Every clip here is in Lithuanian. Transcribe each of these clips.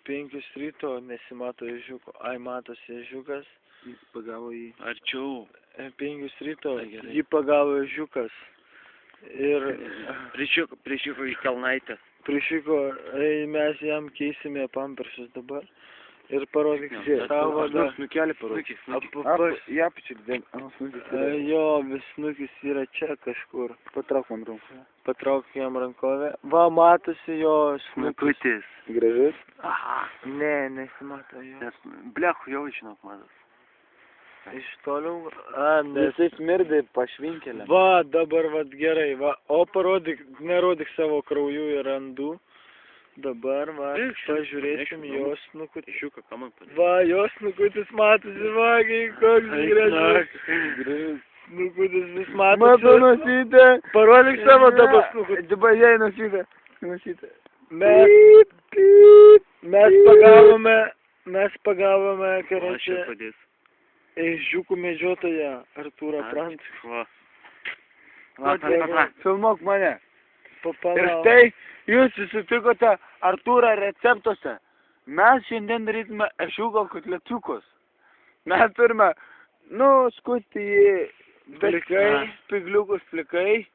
5 ryto nesimato ežiuko. Ai, matosi ežiukas. Jis pagavo jį. Arčiau. 5 ryto gerai. jį pagavo ežiukas. Ir Priešiko į kalnaitę. prišiko, mes jam keisime pampersus dabar. Ir parodyk savo Aš snukelį parodyk. Ją pačiak, Jo, visnukis yra čia kažkur. Patrauk man ranką. Patrauk jam rankovę. Va, matosi jo snukis. Snukutis. Gražus? Aha. Ne, nesimato jo. Nes blechu jau žinok matas. Iš toliau. A, nes... Jisai smirdai pašvinkelėm. Va, dabar vat gerai, va. O parodyk, nerodyk savo kraujų ir randų. Dabar, va, pažiūrėsim jos snukutį. Ežiuką, ką man padėjo? Va, jos snukutis matosi, va, koks gražus. Gražus. Snukutis vis Matau matosi. nosytę. Parodyk savo dabar snukutį. Dabar jai nosytę. Nosytę. Mes pagavome, O aš čia karočią, padės. ežiukų medžiotoją Artūrą Prant. Va. Va. Filmuok mane. Ir Palauk. štai jūs susitikote Artūrą receptuose. Mes šiandien darytume ežiuko kotletukus. Mes turime, skusti jį plikai, spigliukus plikai,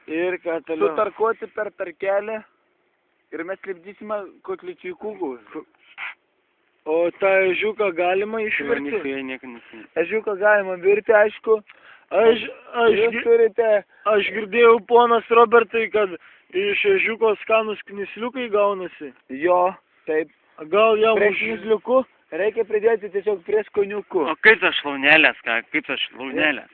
Ir ką toliau? sutarkuoti per tarkelę ir mes lipdysime kotlečiukus. O tą ežiuką galima išvirti? Nieko nesinė. Ežiuką galima virti, aišku. Jūs turite Aš girdėjau, ponas Robertai, kad iš ežiuko skanus knisliukai gaunasi. jo, taip. Gal jam Prie knizliukų reikia pridėti tiesiog prie skoniukų. O kaip tas šlaunėlės, ką? Kaip tas šlaunėlės?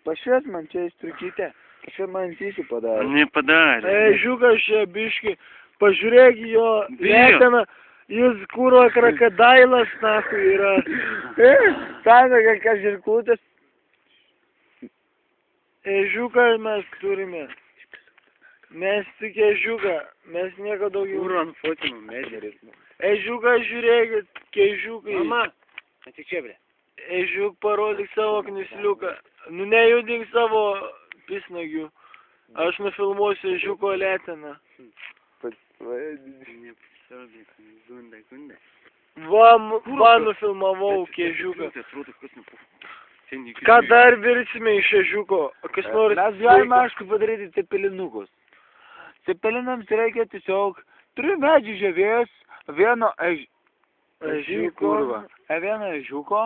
Pašvies man čia įstrukyte. Kažkaip man įsių padarė. Nepadarė. Ežiukas čia biški. Pažiūrėk jo Bijo. leteną. Jis kūro krakadailas, nahui, yra. Sako, kad žirklutės. Ežiuką mes turime. Mes tik ežiuką. Mes nieko daugiau. Kūro ant fotino medžeris. Ežiuką žiūrėkit, kežiukai. Mama, atsičiabrė. Ežiuk, parodyk savo knisliuką. Nu, nejudink savo pisnagių. Aš nufilmuosiu ežiuko leteną. Gunda. Va nufilmavau kežiuką. Ką dar virsime iš ežiuko? Kas nori? Mes galime, aišku, padaryti cepelinukus. Cepelinams reikia tiesiog 3 medžių žievės, vieno Ežiuko. vieno ežiuko.